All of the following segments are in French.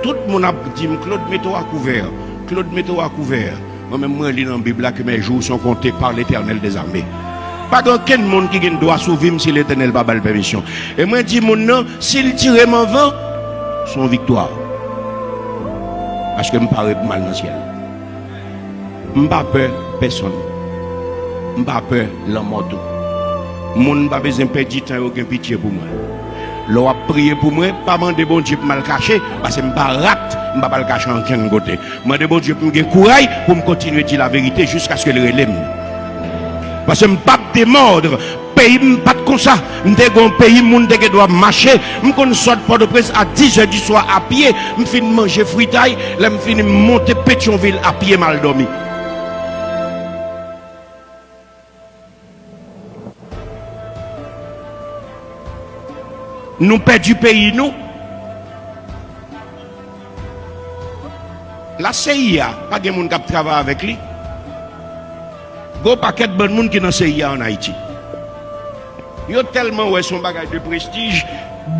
Tout le monde a dit, Claude, mets-toi à couvert. Claude, mets-toi à couvert. Moi-même, moi, je lis dans la Bible que mes jours sont comptés par l'Éternel des armées. Pas aucun monde qui doit sauver si l'Éternel n'a pas la permission. Et moi, je dis, mon nom, s'il tire mon vent, son victoire. Parce que je me paraît mal dans le ciel. Je n'ai pas peur personne. Je n'ai pas peur la mort. Je n'ai pas besoin de perdre du temps et aucun pitié pour moi. L'on a prié pour moi, pas demander bon Dieu pour mal cacher, parce que je ne pas rate, je ne pas le cacher en quel côté. Je demande bon Dieu pour me courage pour me continuer à dire la vérité jusqu'à ce que le relève. Parce que je ne pas démordre. Pays pas comme ça. Je suis un pays où je dois marcher. Je sors de Port-au-Prince à 10h du soir à pied. Je finis manger fritaille. Je finis monter Pétionville à pied mal dormi. Nous perdons du pays, nous. La CIA, pas de monde qui travaille avec lui. Il y a un paquet de bon monde qui est dans la CIA en Haïti. Il y a tellement ouais, son bagage de prestige.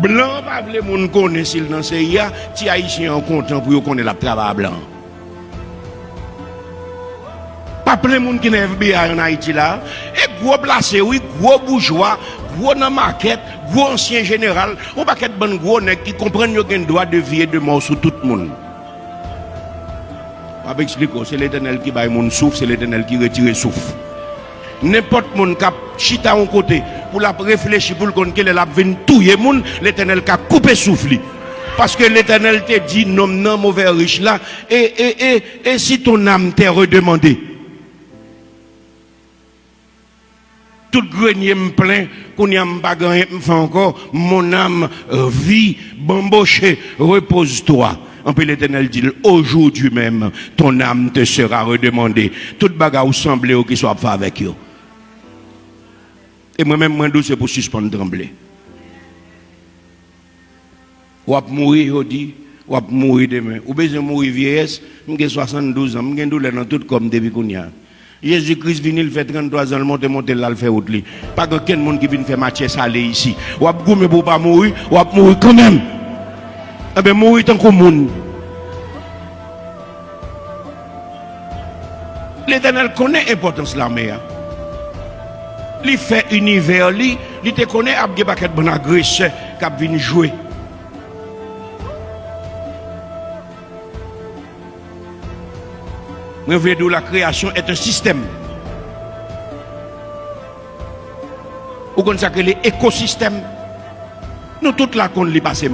Blanc, pas les gens connaissent dans la CIA. Si les Haïtiens sont contents pour connaître le travail blanc. Pas plein de monde qui est dans FBI en Haïti là. Et gros placé, oui, gros bourgeois, gros dans la maquette, gros ancien général. On paquet de bon gros qui comprennent qu'ils ont le droit de vie et de mort sur tout le monde. Je explique, c'est l'Éternel qui baille mon souffle, c'est l'Éternel qui retire le souffle. N'importe monde qui a chita en côté pour la réfléchir pour le compte qu'elle a venir touiller monde, l'Éternel qui a coupé souffle. Parce que l'Éternel te dit non non mauvais riche là et si ton âme t'est redemandée. Tout grenier me plaint qu'on y a pas gagné me fait encore mon âme vit bamboché repose-toi. En plus, l'Éternel dit, aujourd'hui même, ton âme te sera redemandée. Toute bagarre ou semblé ou qui soit fait avec eux. Et moi-même, moi, c'est pour suspendre trembler. Ou à mourir, on dit, ou à mourir demain. Ou besoin de mourir vieillesse, j'ai 72 ans, j'ai douleur dans tout comme depuis qu'on y a. Jésus-Christ vient, il fait 33 ans, il monte là, il fait autre. Pas qu'un monde qui vient faire matière salée ici. Ou à gommer pour pas mourir, ou à mourir quand même. Eh bien, mourir tant que monde. L'Éternel connaît l'importance de l'armée. Il fait univers, il te connaît, il y a des bons agresseurs qui viennent jouer. Je veux dire, la création est un système. Ou comme ça que l'écosystème, nous tous là qu'on les passe.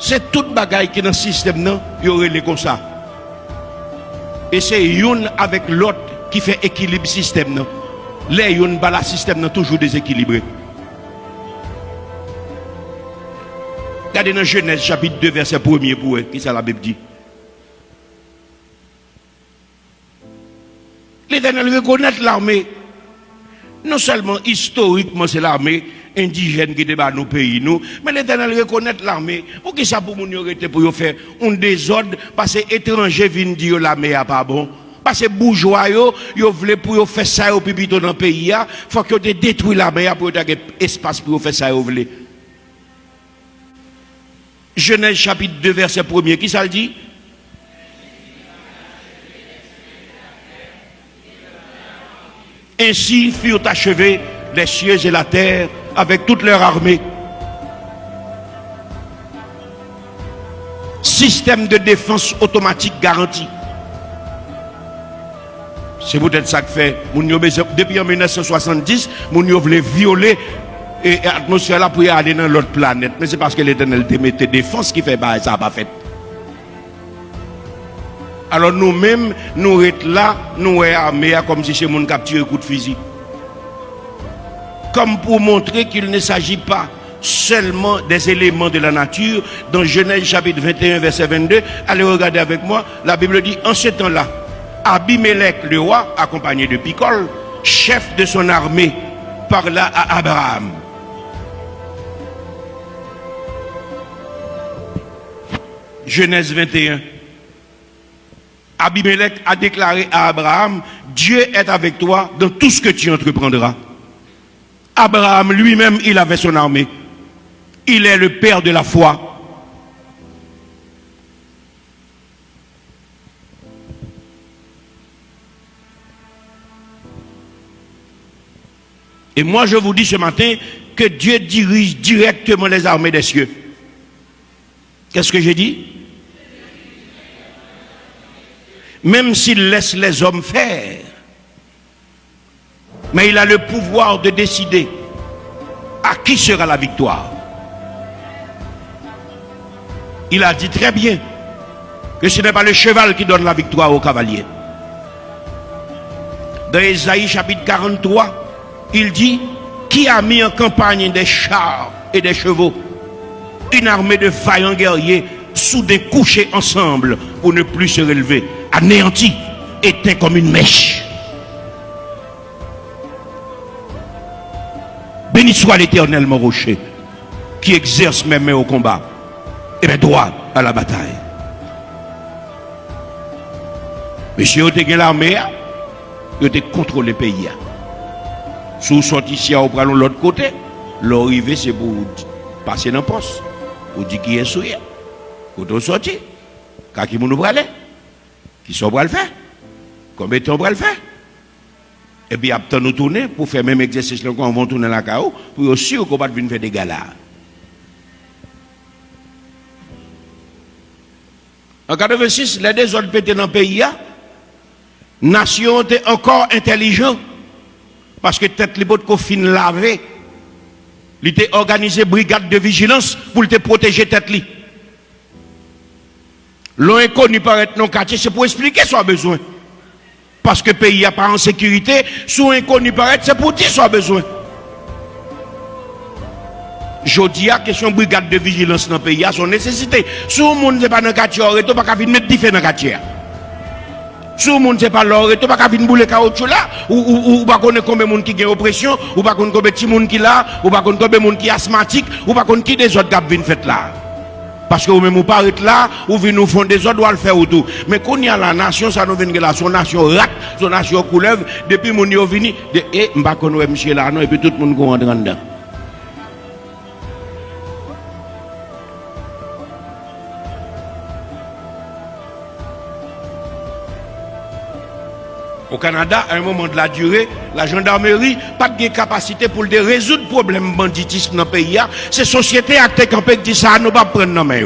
C'est toute bagaille qui est dans le système, il y aurait les comme ça. Et c'est une avec l'autre qui fait équilibre système. Les une bala système toujours déséquilibré. Regardez dans Genèse chapitre 2 verset 1er pour eux, qui ça la Bible dit. L'Éternel reconnaît l'armée. Non seulement historiquement c'est l'armée indigène qui débat nos pays, nous, mais l'Éternel reconnaît l'armée. Pour qui ça pour nous arrêter pour faire un désordre, parce que étrangers viennent dire l'armée n'est pas bon. Parce que bourgeois, ils veulent pour faire ça au pipito dans le pays, il faut que vous détruisez l'armée pour avoir espace pour faire ça au voulez. Genèse chapitre 2 verset 1er, qui ça le dit? Ainsi furent achevés les cieux et la terre avec toute leur armée. Système de défense automatique garanti. C'est peut-être ça que fait. Depuis en 1970, nous voulons violer l'atmosphère là pour aller dans l'autre planète. Mais c'est parce que l'Éternel te mettait défense qui fait ça n'a pas fait. Alors nous-mêmes, nous sommes là, nous sommes armés comme si c'est mon capture un coup de fusil. Comme pour montrer qu'il ne s'agit pas seulement des éléments de la nature. Dans Genèse chapitre 21 verset 22, allez regarder avec moi, la Bible dit, en ce temps-là, Abimelech le roi, accompagné de Picol, chef de son armée, parla à Abraham. Genèse 21. Abimelech a déclaré à Abraham, Dieu est avec toi dans tout ce que tu entreprendras. Abraham lui-même, il avait son armée. Il est le père de la foi. Et moi je vous dis ce matin que Dieu dirige directement les armées des cieux. Qu'est-ce que j'ai dit? Même s'il laisse les hommes faire, mais il a le pouvoir de décider à qui sera la victoire. Il a dit très bien que ce n'est pas le cheval qui donne la victoire au cavalier. Dans Ésaïe chapitre 43, il dit: qui a mis en campagne des chars et des chevaux, une armée de vaillants guerriers soudés couchés ensemble pour ne plus se relever, anéantis, éteints comme une mèche. Béni soit l'Éternel, mon rocher, qui exerce mes mains au combat et mes doigts à la bataille. Monsieur, vous avez l'armée, vous avez contrôlé le pays. Si vous sortez ici, vous prenez l'autre côté, l'arrivée, c'est pour passer dans le poste. Vous dites qui est souillé. Vous sortez. Quand qui vous aller? Qui sont pour le faire? Combien de temps pour le faire? Et puis après nous tourner pour faire même exercice quand on va tourner la CAO pour aussi qu'on va venir faire des galas. En 86, les deux autres pétés dans le pays, nation était encore intelligent parce que tête les bottes qu'on fin laver, il était organisé brigade de vigilance pour te protéger tête li. L'on inconnu paraître non quartier, c'est pour expliquer son besoin. Parce que le pays n'est pas en sécurité, sous inconnu paraître, c'est pour dire son besoin. Je dis à question brigade de vigilance dans le pays, à son nécessité. Si le monde n'est pas dans le quartier, il ne peut pas mettre des dans le quartier. Si le monde n'est pas là, il ne peut pas venir bouler caoutchouc là, ou pas connaître combien de monde qui a oppression, ou pas connaître combien de monde qui là, ou pas connaître combien de monde qui est asthmatique, ou pas connaître qui des autres qui viennent faire là. Parce que vous-même, vous parlez là, vous venez nous faire des autres, vous le faire autour. Mais quand il y a la nation, ça nous vient là, son nation rate, son nation coulève, depuis mon est venu, et je ne sais pas monsieur là, non, et puis tout le monde rentre dedans. Au Canada, à un moment de la durée, la gendarmerie n'a pas de capacité pour résoudre le problème banditisme dans le pays. C'est la société acte campé qui dit ça, nous ne pas prendre nos mains. Je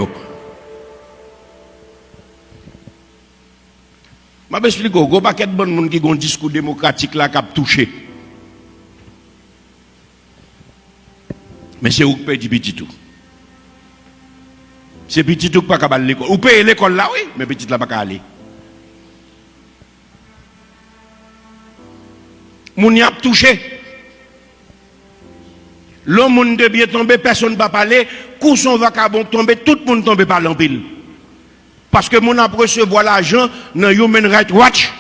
vais expliquer, il y a pas de gens qui ont un discours démocratique là qui a touché. Mais c'est où que paye du petit tout. C'est petit tout qui n'a pas aller l'école. Ou paye l'école là, oui, mais petit là pas aller. Moun y a touché. Le monde de bien tomber, personne ne va parler. Coup son vacabon tomber, tout le monde tombe par l'empile. Parce que moun a recevoir l'argent dans Human Rights Watch,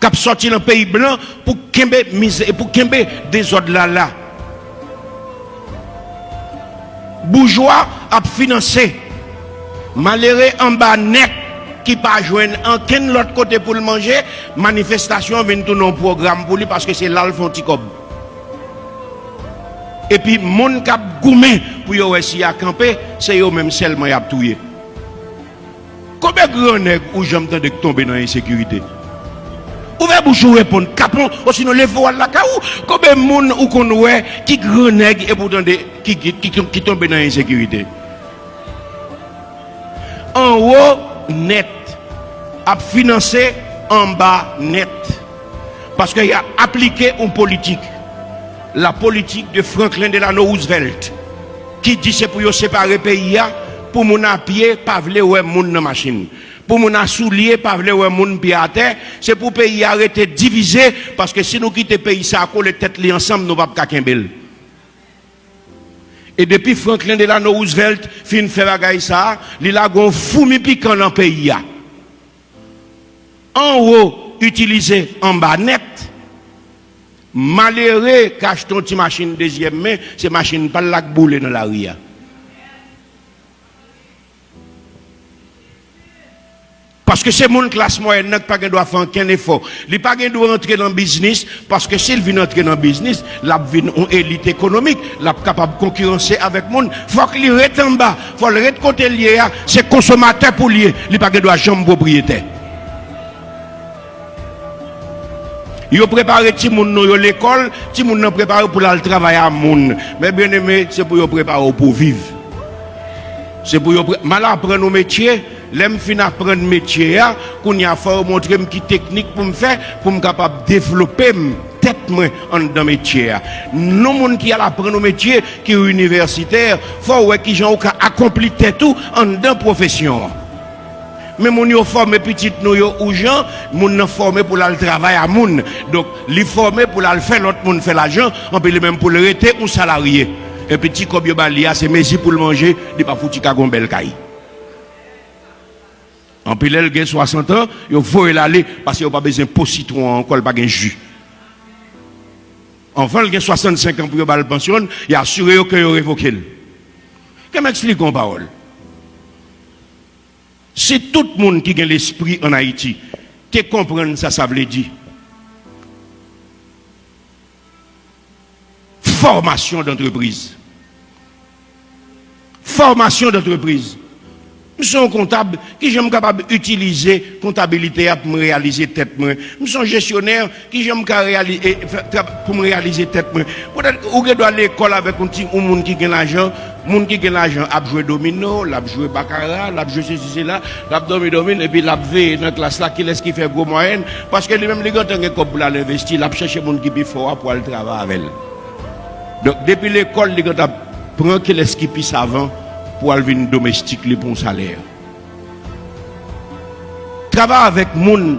qui a sorti dans le pays blanc pour kembe des ordres là. Bourgeois a financé. Malheureux en bas net. Qui pas joindre en quel l'autre côté pour le manger, manifestation vient tout non programme pour lui parce que c'est là le font ticob. Et puis mon cap goumé pour yo essayer à camper, c'est yo même seulement y a touyer. Combien de grands nègres ou j'aime de tomber dans l'insécurité? Ouvrez bouche ou répondre capon ou sinon les voiles la caou. Combien de monde ou qu'on ouais qui grand nègre et pourtant qui tombe dans l'insécurité? En haut net a financé en bas net parce qu'il a appliqué une politique, la politique de Franklin Delano Roosevelt qui dit c'est pour séparer pays pour mon à pied pas vle ouais moun dans machine, pour mon à soulier pas vle ouais moun pied à terre, c'est pour pays arrêter diviser parce que si nous quitter pays ça coller tête li ensemble nous pas kakembel. Et depuis Franklin Delano Roosevelt fin fait bagaille ça, il a gon fourmi piquant dans le pays. En haut, utilisé en bas net. Malheureux, cache ton petit machine deuxième main, c'est machine pas la boule dans la rue. Parce que c'est mon classe moyenne qui n'a pas faire aucun effort. Il n'a pas doit entrer dans le business parce que s'il vient entrer dans le business, il a une élite économique, il est capable de concurrencer avec le monde. Il faut qu'il reste en bas, il faut le reste côté lié, c'est consommateur pour lier, il n'a pas doit jamais propriétaire. Yo préparé ti moun nou yo l'école, ti moun nan préparé pour aller travailler à moun. Mais bien aimé, c'est pour yo préparer pour vivre. C'est pour yo mal apprendre nos métiers, l'aime fin apprendre métier là, qu'on y a faut montrer qui technique pour me faire pour me capable développer tête moi en dans métier. Non monde qui a apprendre nos métiers qui est universitaire, faut ouais qui gens accompli tout en dans profession. Mais mon yo formé petite nous yo ou gens moun formé pour le travail à moun, donc li formé pour le faire l'autre monde fait l'argent on peut même pour le rester ou salarié et petit comme yo balia c'est messi pour le manger il pas fouti ka gon bel caille en pile elle gen 60 ans yo faut l'aller parce que yo pas besoin de citron encore pas gen jus enfin il gen 65 ans pour yo bal pension il assuré que yo révoquer qu'est-ce m'explique en parole. C'est tout le monde qui a l'esprit en Haïti qui comprend ça, ça veut dire. Formation d'entreprise. Formation d'entreprise. Je suis un comptable qui j'aime capable d'utiliser comptabilité pour me réaliser tête moi. Je suis un gestionnaire qui j'aime réaliser pour me réaliser tête moi. Peut-être ou doit aller à l'école avec un monde qui gagne l'argent, monde qui gagne l'argent a joué domino, l'a joué baccarat, l'a joué ceci là, l'a domine et puis l'a veillé dans classe là qui laisse qui fait gros moyenne parce que lui-même les gars tant que pour l'investir, l'a chercher monde qui plus fort pour aller travailler avec elle. Donc depuis l'école les gars prend qui laisse qui plus avant pour aller venir domestique pour un salaire. Travailler avec moun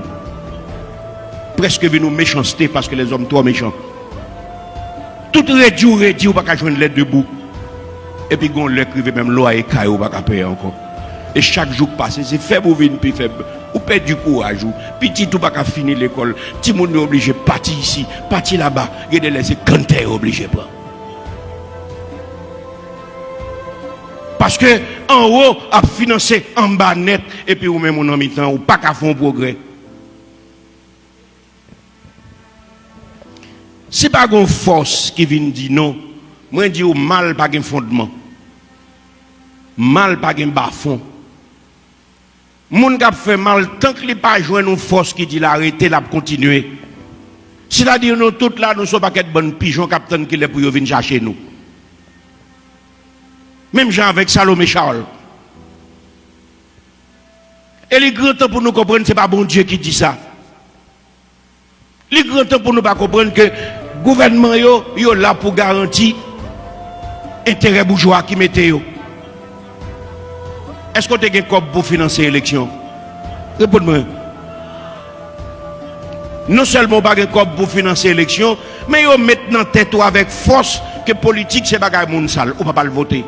presque venu méchanceté parce que les hommes trop méchants. Tout réduit ou pas qu'à joindre l'aide debout. Et puis on l'écrivait même loi et caille ou pas qu'à payer encore. Et chaque jour passé, c'est faible ou vine plus faible. Ou perd du courage ou petit ou pas qu'à finir l'école. Ti moun est obligé partir ici, partir là-bas, et de laisser canter obligé pas. Parce que en haut a financé en bas net et puis ou même en mi-temps ou pas qu'à faire progrès. C'est pas une force qui vient dire non. Moi je dis au mal pas un fondement. Mal pas un bas fond. Moun qui fait mal tant qu'il pas joindre une force qui dit l'arrêter la continuer. C'est-à-dire nous toutes là nous sommes pas qu'être bonnes pigeons capitaine qui les pour venir chercher nous. Même gens avec Salomé Charles. Et les grands temps pour nous comprendre, ce n'est pas bon Dieu qui dit ça. Les grands temps pour nous pas comprendre que le gouvernement est là pour garantir l'intérêt bourgeois qui mettait yo. Est-ce que tu as un cop pour financer l'élection? Répondez-moi. Non seulement pas un cop pour financer l'élection, mais yo maintenant tête avec force que politique c'est bagay moun sale ou pas le voter.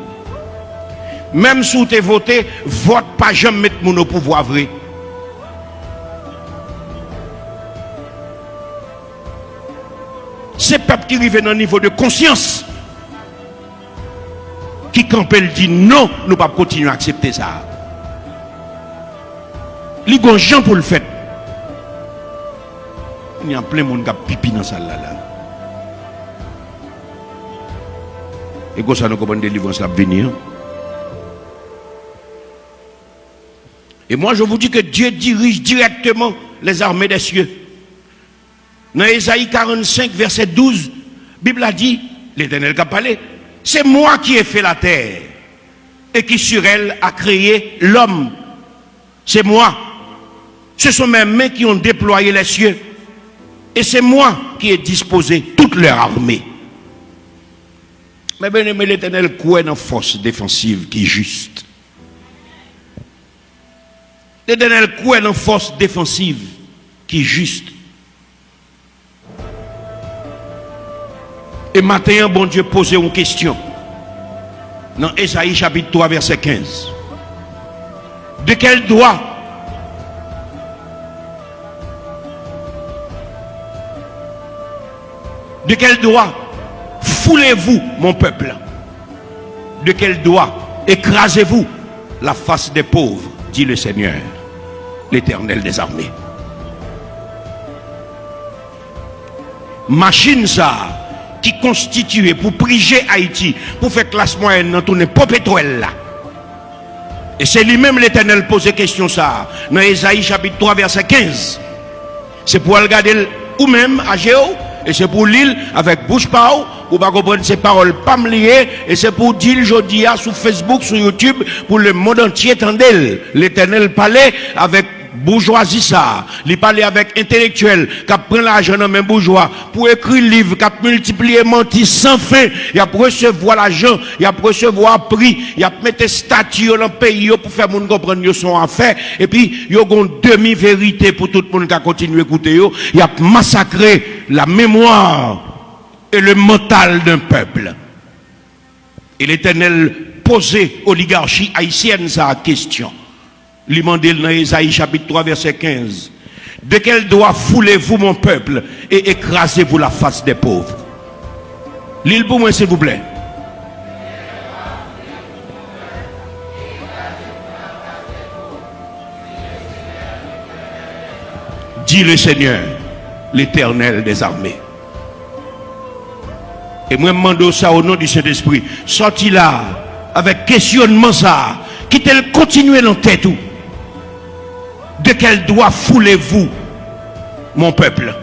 Même si vous avez voté, vote pas jamais mettre mon au pouvoir vrai. C'est le peuple qui arrive dans un niveau de conscience qui quand elle dit non, nous ne pouvons pas continuer à accepter ça. Il y a des gens pour le faire. Il y a plein de monde qui a pipi dans ça là. Et comme ça, nous comprenons des délivrance à venir. Et moi, je vous dis que Dieu dirige directement les armées des cieux. Dans Ésaïe 45, verset 12, la Bible a dit, l'Éternel qui a parlé, c'est moi qui ai fait la terre et qui sur elle a créé l'homme. C'est moi. Ce sont mes mains qui ont déployé les cieux. Et c'est moi qui ai disposé toute leur armée. Mais bien aimé, l'Éternel croit dans force défensive qui est juste. L'Éternel croit dans force défensive qui est juste. Et maintenant, bon Dieu posait une question. Dans Ésaïe chapitre 3, verset 15. De quel droit foulez-vous mon peuple? De quel droit écrasez-vous la face des pauvres, dit le Seigneur, l'Éternel des armées. Machine ça qui constituée pour priger Haïti, pour faire classe moyenne dans tourner pas pétrole là. Et c'est lui-même l'Éternel posait question ça dans Ésaïe chapitre 3 verset 15. C'est pour regarder ou même à Géo, et c'est pour l'île avec bouche pao, ou pas comprendre ces paroles pas me liées, et c'est pour dire aujourd'hui sur Facebook, sur YouTube, pour le monde entier tendel. L'Éternel parlait avec bourgeoisie ça, il parlait avec intellectuel, qui prend l'argent dans même bourgeois, pour écrire livre, qui multiplier menti sans fin, il a recevoir l'argent, il a recevoir prix, il a mettre statut dans le pays pour faire moun comprendre son affaire, et puis il y a une demi-vérité pour tout le monde qui continue à écouter, il a massacré la mémoire et le mental d'un peuple. Et l'Éternel posait oligarchie haïtienne sa question. Il demandait dans Ésaïe chapitre 3 verset 15. De quel doigt foulez-vous mon peuple et écrasez-vous la face des pauvres? L'île pour moi s'il vous plaît. Dit le Seigneur, l'Éternel des armées. Et moi je demande ça au nom du Saint-Esprit. Sorti là avec questionnement ça. Quittez-le continuer dans tête tout. De quel doigt foulez-vous mon peuple?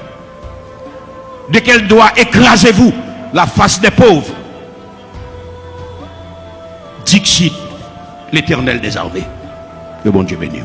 De quel doigt écrasez-vous la face des pauvres? Dixit l'Éternel des armées. Le bon Dieu béni.